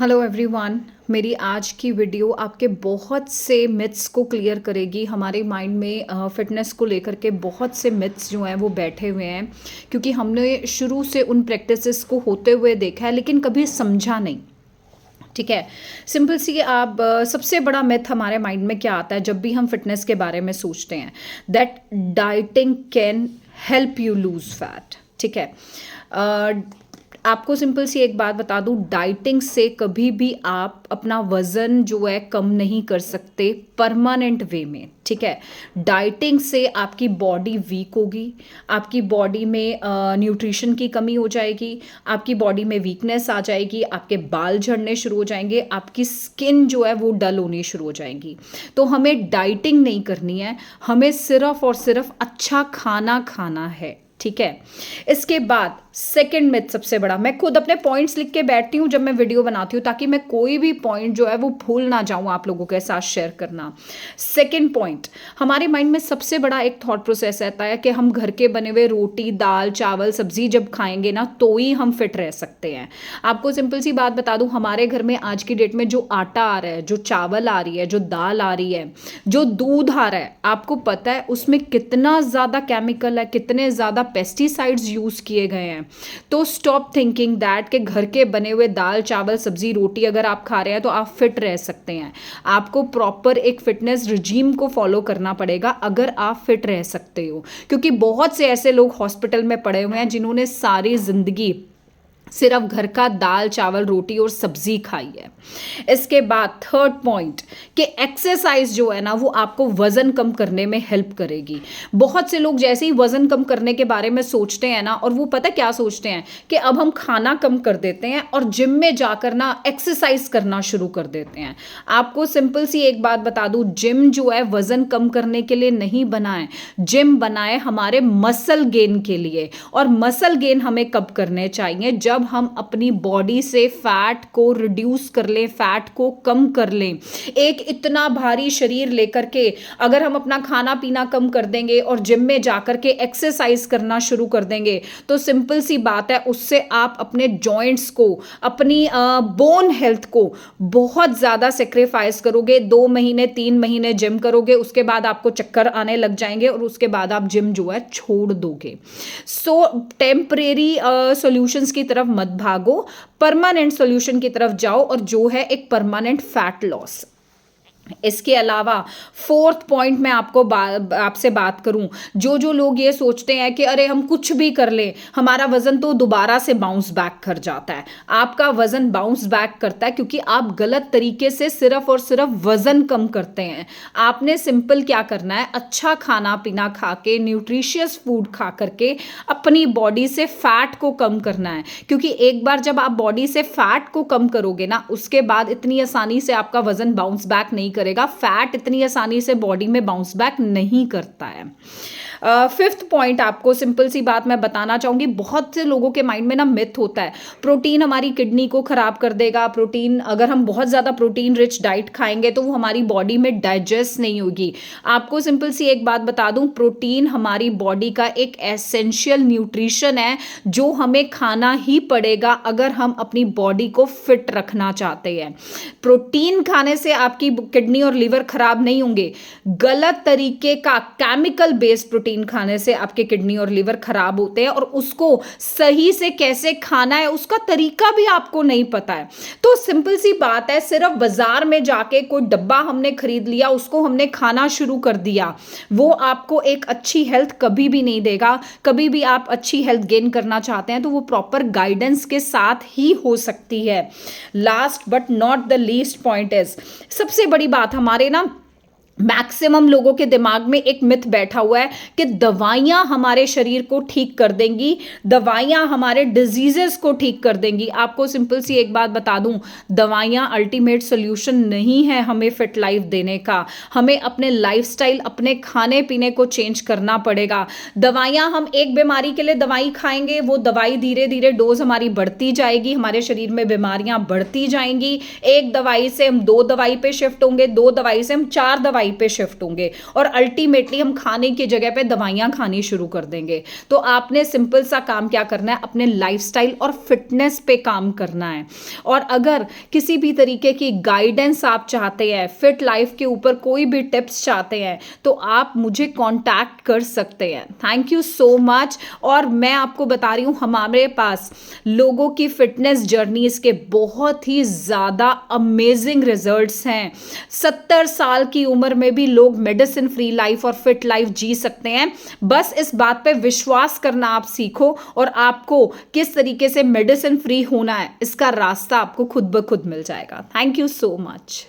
Hello everyone. मेरी आज की वीडियो आपके बहुत से मिथ्स को क्लियर करेगी। हमारे माइंड में फिटनेस को लेकर के बहुत से मिथ्स जो हैं वो बैठे हुए हैं, क्योंकि हमने शुरू से उन प्रैक्टिसेस को होते हुए देखा है लेकिन कभी समझा नहीं। ठीक है, सिंपल सी आप सबसे बड़ा मिथ हमारे माइंड में क्या आता है जब भी हम फिटनेस के बारे में सोचते हैं, that dieting can help you lose fat. ठीक है, आपको सिंपल सी एक बात बता दूं, डाइटिंग से कभी भी आप अपना वज़न जो है कम नहीं कर सकते परमानेंट वे में। ठीक है, डाइटिंग से आपकी बॉडी वीक होगी, आपकी बॉडी में न्यूट्रिशन की कमी हो जाएगी, आपकी बॉडी में वीकनेस आ जाएगी, आपके बाल झड़ने शुरू हो जाएंगे, आपकी स्किन जो है वो डल होनी शुरू हो जाएगी। तो हमें डाइटिंग नहीं करनी है, हमें सिर्फ और सिर्फ अच्छा खाना खाना है। ठीक है, इसके बाद सेकंड मिथ सबसे बड़ा, मैं खुद अपने पॉइंट्स लिख के बैठती हूँ जब मैं वीडियो बनाती हूँ, ताकि मैं कोई भी पॉइंट जो है वो भूल ना जाऊँ आप लोगों के साथ शेयर करना। सेकंड पॉइंट, हमारे माइंड में सबसे बड़ा एक थॉट प्रोसेस रहता है कि हम घर के बने हुए रोटी दाल चावल सब्जी जब खाएंगे ना तो ही हम फिट रह सकते हैं। आपको सिंपल सी बात बता दूं, हमारे घर में आज की डेट में जो आटा आ रहा है, जो चावल आ रही है, जो दाल आ रही है, जो दूध आ रहा है, आपको पता है उसमें कितना ज़्यादा केमिकल है, कितने ज़्यादा पेस्टिसाइड्स यूज़ किए गए हैं। तो स्टॉप थिंकिंग दैट कि घर के बने हुए दाल चावल सब्जी रोटी अगर आप खा रहे हैं तो आप फिट रह सकते हैं। आपको प्रॉपर एक फिटनेस रिजीम को फॉलो करना पड़ेगा अगर आप फिट रह सकते हो, क्योंकि बहुत से ऐसे लोग हॉस्पिटल में पड़े हुए हैं जिन्होंने सारी जिंदगी सिर्फ घर का दाल चावल रोटी और सब्जी खाई है। इसके बाद थर्ड पॉइंट कि एक्सरसाइज जो है ना वो आपको वजन कम करने में हेल्प करेगी। बहुत से लोग जैसे ही वजन कम करने के बारे में सोचते हैं ना, और वो पता क्या सोचते हैं कि अब हम खाना कम कर देते हैं और जिम में जाकर ना एक्सरसाइज करना शुरू कर देते हैं। आपको सिंपल सी एक बात बता दूं, जिम जो है वजन कम करने के लिए नहीं बना है, जिम बना है हमारे मसल गेन के लिए। और मसल गेन हमें कब करने चाहिए? जब हम अपनी बॉडी से फैट को रिड्यूस कर लें, फैट को कम कर लें। एक इतना भारी शरीर लेकर के अगर हम अपना खाना पीना कम कर देंगे और जिम में जाकर के एक्सरसाइज करना शुरू कर देंगे तो सिंपल सी बात है उससे आप अपने जॉइंट्स को, अपनी बोन हेल्थ को बहुत ज्यादा सेक्रीफाइस करोगे। 2 महीने 3 महीने जिम करोगे, उसके बाद आपको चक्कर आने लग जाएंगे और उसके बाद आप जिम जो है छोड़ दोगे। सो टेम्परेरी सॉल्यूशंस की तरफ मत भागो, परमानेंट सॉल्यूशन की तरफ जाओ और जो है एक परमानेंट फैट लॉस। इसके अलावा फोर्थ पॉइंट मैं आपको आपसे बात करूं, जो लोग ये सोचते हैं कि अरे हम कुछ भी कर लें हमारा वजन तो दोबारा से बाउंस बैक कर जाता है। आपका वजन बाउंस बैक करता है क्योंकि आप गलत तरीके से सिर्फ और सिर्फ वजन कम करते हैं। आपने सिंपल क्या करना है, अच्छा खाना पीना खा के, न्यूट्रिशियस फूड खा करके अपनी बॉडी से फैट को कम करना है। क्योंकि एक बार जब आप बॉडी से फैट को कम करोगे ना, उसके बाद इतनी आसानी से आपका वजन बाउंस बैक नहीं करेगा। फैट इतनी आसानी से बॉडी में बाउंस बैक नहीं करता है। फिफ्थ पॉइंट आपको सिंपल सी बात मैं बताना चाहूंगी, बहुत से लोगों के माइंड में ना मिथ होता है प्रोटीन हमारी किडनी को खराब कर देगा, प्रोटीन अगर हम बहुत ज्यादा प्रोटीन रिच डाइट खाएंगे तो वो हमारी बॉडी में डाइजेस्ट नहीं होगी। आपको सिंपल सी एक बात बता दूं, प्रोटीन हमारी बॉडी का एक एसेंशियल न्यूट्रिशन है जो हमें खाना ही पड़ेगा अगर हम अपनी बॉडी को फिट रखना चाहते हैं। प्रोटीन खाने से आपकी किडनी और लीवर खराब नहीं होंगे, गलत तरीके का केमिकल बेस्ड प्रोटीन खाने से आपके किडनी और लीवर खराब होते हैं, और उसको सही से कैसे खाना है उसका तरीका भी आपको नहीं पता है। तो सिंपल सी बात है, सिर्फ बाजार में जाके कोई डब्बा हमने खरीद लिया, उसको हमने खाना शुरू कर दिया, वो आपको एक अच्छी हेल्थ कभी भी नहीं देगा। कभी भी आप अच्छी हेल्थ गेन करना चाहते हैं तो वो प्रॉपर गाइडेंस के साथ ही हो सकती है। Last but not the least point is, सबसे बड़ी बात, हमारे ना मैक्सिमम लोगों के दिमाग में एक मिथ बैठा हुआ है कि दवाइयां हमारे शरीर को ठीक कर देंगी, दवाइयां हमारे डिजीजेस को ठीक कर देंगी। आपको सिंपल सी एक बात बता दूं, दवाइयां अल्टीमेट सोल्यूशन नहीं है हमें फिट लाइफ देने का। हमें अपने लाइफस्टाइल, अपने खाने पीने को चेंज करना पड़ेगा। दवाइयां, हम एक बीमारी के लिए दवाई खाएंगे, वो दवाई धीरे धीरे डोज हमारी बढ़ती जाएगी, हमारे शरीर में बीमारियां बढ़ती जाएंगी। एक दवाई से हम 2 दवाई पे शिफ्ट होंगे, 2 दवाई से हम 4 दवाई लाइफस्टाइल पे शिफ्ट होंगे और अल्टीमेटली हम खाने की जगह पे दवाइयां खानी शुरू कर देंगे। तो आपने सिंपल सा काम क्या करना है, अपने लाइफस्टाइल और फिटनेस पे काम करना है। और अगर किसी भी तरीके की गाइडेंस आप चाहते हैं, फिट लाइफ के ऊपर कोई भी टिप्स चाहते हैं, तो आप मुझे कांटेक्ट कर सकते हैं। Thank you so much. और मैं आपको बता रही हूँ, हमारे पास लोगों की फिटनेस जर्नीज के बहुत ही ज़्यादा अमेजिंग रिजल्ट्स हैं। 70 साल की उम्र में भी लोग मेडिसिन फ्री लाइफ और फिट लाइफ जी सकते हैं। बस इस बात पे विश्वास करना आप सीखो और आपको किस तरीके से मेडिसिन फ्री होना है, इसका रास्ता आपको खुद ब खुद मिल जाएगा। Thank you so much.